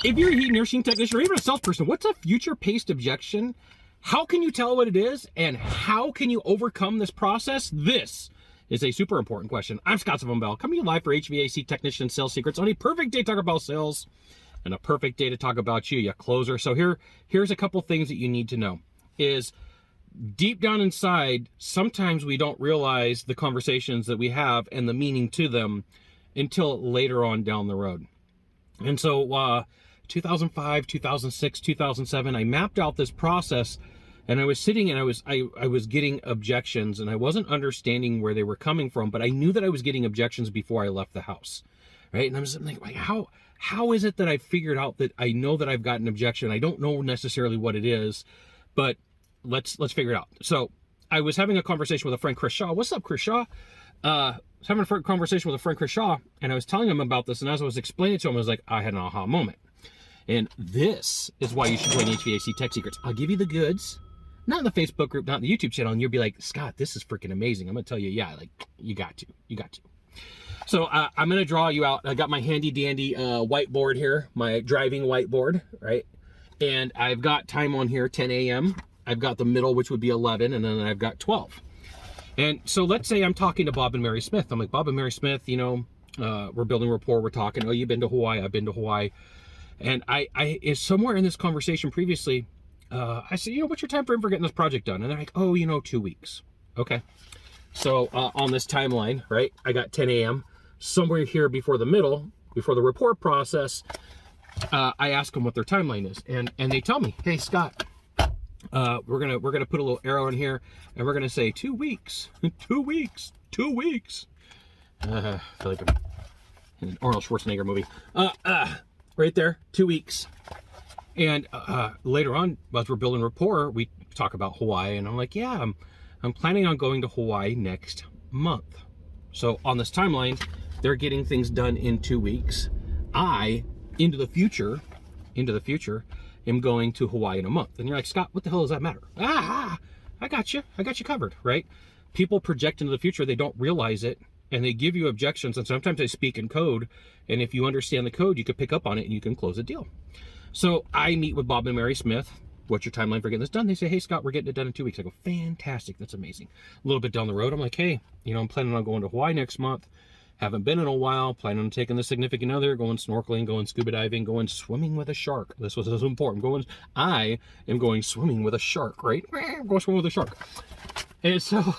If you're a heat and air machine technician or even a salesperson, what's a future paced objection? How can you tell what it is? And how can you overcome this process? This is a super important question. I'm Scott Sylvan Bell, coming to you live for HVAC Technician Sales Secrets on a perfect day to talk about sales and a perfect day to talk about you closer. So here's a couple things that you need to know is deep down inside, sometimes we don't realize the conversations that we have and the meaning to them until later on down the road. And so 2005, 2006, 2007, I mapped out this process, and I was sitting and I was getting objections, and I wasn't understanding where they were coming from, but I knew that I was getting objections before I left the house, right? And I was like, how is it that I figured out that I know that I've got an objection? I don't know necessarily what it is, but let's figure it out. So I was having a conversation with a friend, Chris Shaw. What's up, Chris Shaw? I was having a conversation with a friend, Chris Shaw, and I was telling him about this, and as I was explaining it to him, I was like, I had an aha moment. And this is why you should join HVAC Tech Secrets. I'll give you the goods, not in the Facebook group, not in the YouTube channel, and you'll be like, Scott, this is freaking amazing. I'm going to tell you, yeah, like, you got to. So I'm going to draw you out. I got my handy dandy whiteboard here, my driving whiteboard, right? And I've got time on here, 10 a.m. I've got the middle, which would be 11, and then I've got 12. And so let's say I'm talking to Bob and Mary Smith. I'm like, Bob and Mary Smith, you know, we're building rapport. We're talking. Oh, you've been to Hawaii. I've been to Hawaii. And I somewhere in this conversation previously, I said, you know, what's your time frame for getting this project done? And they're like, oh, you know, 2 weeks. Okay. So on this timeline, right, I got 10 a.m. Somewhere here before the middle, before the report process, I ask them what their timeline is. And they tell me, hey, Scott, we're gonna put a little arrow in here, and we're gonna say 2 weeks, 2 weeks, 2 weeks. I feel like I'm in an Arnold Schwarzenegger movie. Right there, 2 weeks. And later on, as we're building rapport, we talk about Hawaii, and I'm like, yeah, I'm planning on going to Hawaii next month. So on this timeline, they're getting things done in 2 weeks. I, into the future, am going to Hawaii in a month. And you're like, Scott, what the hell does that matter? I got you covered, right? People project into the future, they don't realize it, and they give you objections, and sometimes they speak in code, and if you understand the code, you can pick up on it and you can close a deal. So I meet with Bob and Mary Smith. What's your timeline for getting this done? They say, hey, Scott, we're getting it done in 2 weeks. I go, fantastic, that's amazing. A little bit down the road, I'm like, hey, you know, I'm planning on going to Hawaii next month. Haven't been in a while, planning on taking the significant other, going snorkeling, going scuba diving, going swimming with a shark. This was so important. I am going swimming with a shark, right? I'm going swimming with a shark. And so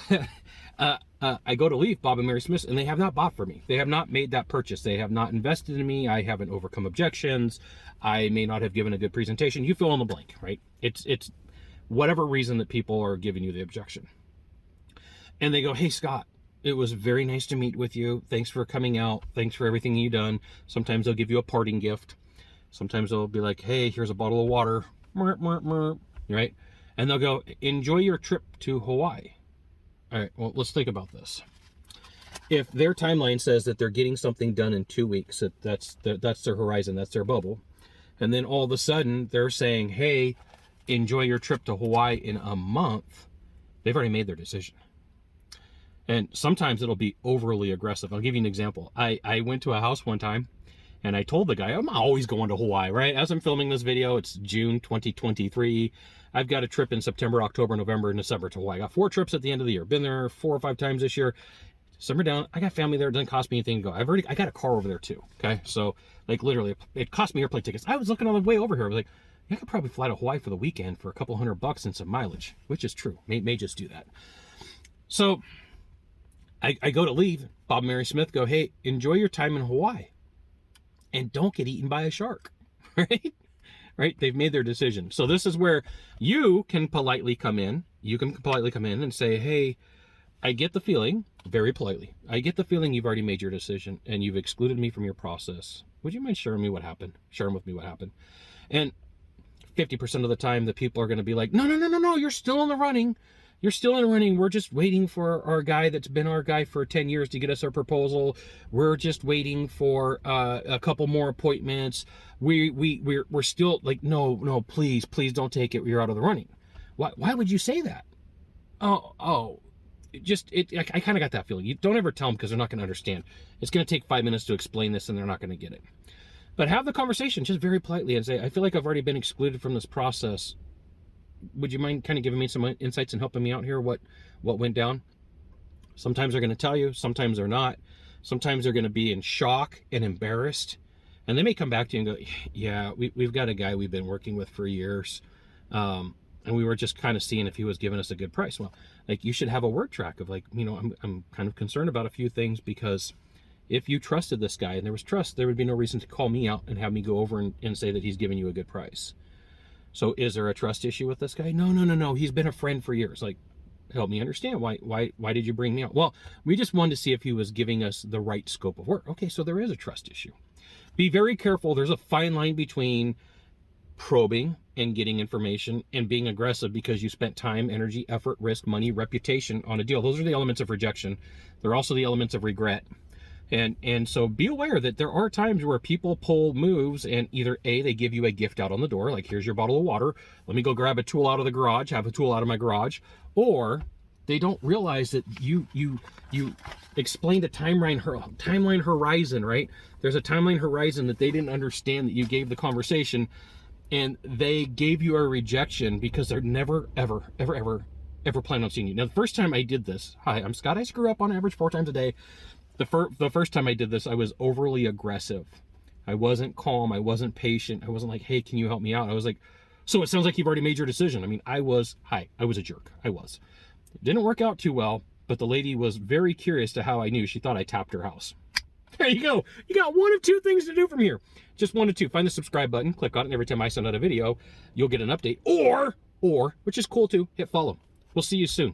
I go to leave Bob and Mary Smith, and they have not bought for me. They have not made that purchase. They have not invested in me. I haven't overcome objections. I may not have given a good presentation. You fill in the blank, right? It's whatever reason that people are giving you the objection. And they go, hey, Scott, it was very nice to meet with you. Thanks for coming out. Thanks for everything you've done. Sometimes they'll give you a parting gift. Sometimes they'll be like, hey, here's a bottle of water, right? And they'll go, enjoy your trip to Hawaii. All right, well, let's think about this. If their timeline says that they're getting something done in 2 weeks, that's their horizon, that's their bubble, and then all of a sudden they're saying, hey, enjoy your trip to Hawaii in a month, they've already made their decision. And sometimes it'll be overly aggressive. I'll give you an example. I went to a house one time, and I told the guy, I'm always going to Hawaii, right? As I'm filming this video, it's June 2023. I've got a trip in September, October, November, and December to Hawaii. I got 4 trips at the end of the year. Been there 4 or 5 times this year. Summer down. I got family there. It doesn't cost me anything to go. I got a car over there too. Okay. So like literally it cost me airplane tickets. I was looking on the way over here. I was like, I could probably fly to Hawaii for the weekend for a couple $100 and some mileage, which is true. May just do that. So I go to leave. Bob and Mary Smith go, hey, enjoy your time in Hawaii and don't get eaten by a shark, right? Right? They've made their decision. So this is where you can politely come in. You can politely come in and say, hey, I get the feeling, very politely, I get the feeling you've already made your decision and you've excluded me from your process. Would you mind sharing with me what happened? And 50% of the time, the people are going to be like, no, you're still in the running. You're still in the running. We're just waiting for our guy that's been our guy for 10 years to get us our proposal. We're just waiting for a couple more appointments. We're still like, no, please don't take it. You're out of the running. Why would you say that? I kind of got that feeling. You don't ever tell them because they're not going to understand. It's going to take 5 minutes to explain this and they're not going to get it. But have the conversation just very politely and say, I feel like I've already been excluded from this process. Would you mind kind of giving me some insights and helping me out here? What went down? Sometimes they're going to tell you, sometimes they're not. Sometimes they're going to be in shock and embarrassed. And they may come back to you and go, yeah, we've got a guy we've been working with for years. And we were just kind of seeing if he was giving us a good price. Well, like, you should have a word track of, like, you know, I'm kind of concerned about a few things, because if you trusted this guy and there was trust, there would be no reason to call me out and have me go over and say that he's giving you a good price. So is there a trust issue with this guy? No. He's been a friend for years. Like, help me understand. Why did you bring me out? Well, we just wanted to see if he was giving us the right scope of work. Okay, so there is a trust issue. Be very careful. There's a fine line between probing and getting information and being aggressive because you spent time, energy, effort, risk, money, reputation on a deal. Those are the elements of rejection. They're also the elements of regret. And so be aware that there are times where people pull moves, and either A, they give you a gift out on the door, like, here's your bottle of water, let me go grab a tool out of the garage, have a tool out of my garage, or they don't realize that you explained a timeline horizon, right? There's a timeline horizon that they didn't understand, that you gave the conversation, and they gave you a rejection because they're never, ever plan on seeing you. Now, the first time I did this, hi, I'm Scott, I screw up on average 4 times a day. The first time I did this, I was overly aggressive. I wasn't calm. I wasn't patient. I wasn't like, hey, can you help me out? I was like, so it sounds like you've already made your decision. I mean, I was a jerk. I was. It didn't work out too well, but the lady was very curious to how I knew. She thought I tapped her house. There you go. You got one of two things to do from here. Just one of two. Find the subscribe button, click on it, and every time I send out a video, you'll get an update. Or, which is cool too, hit follow. We'll see you soon.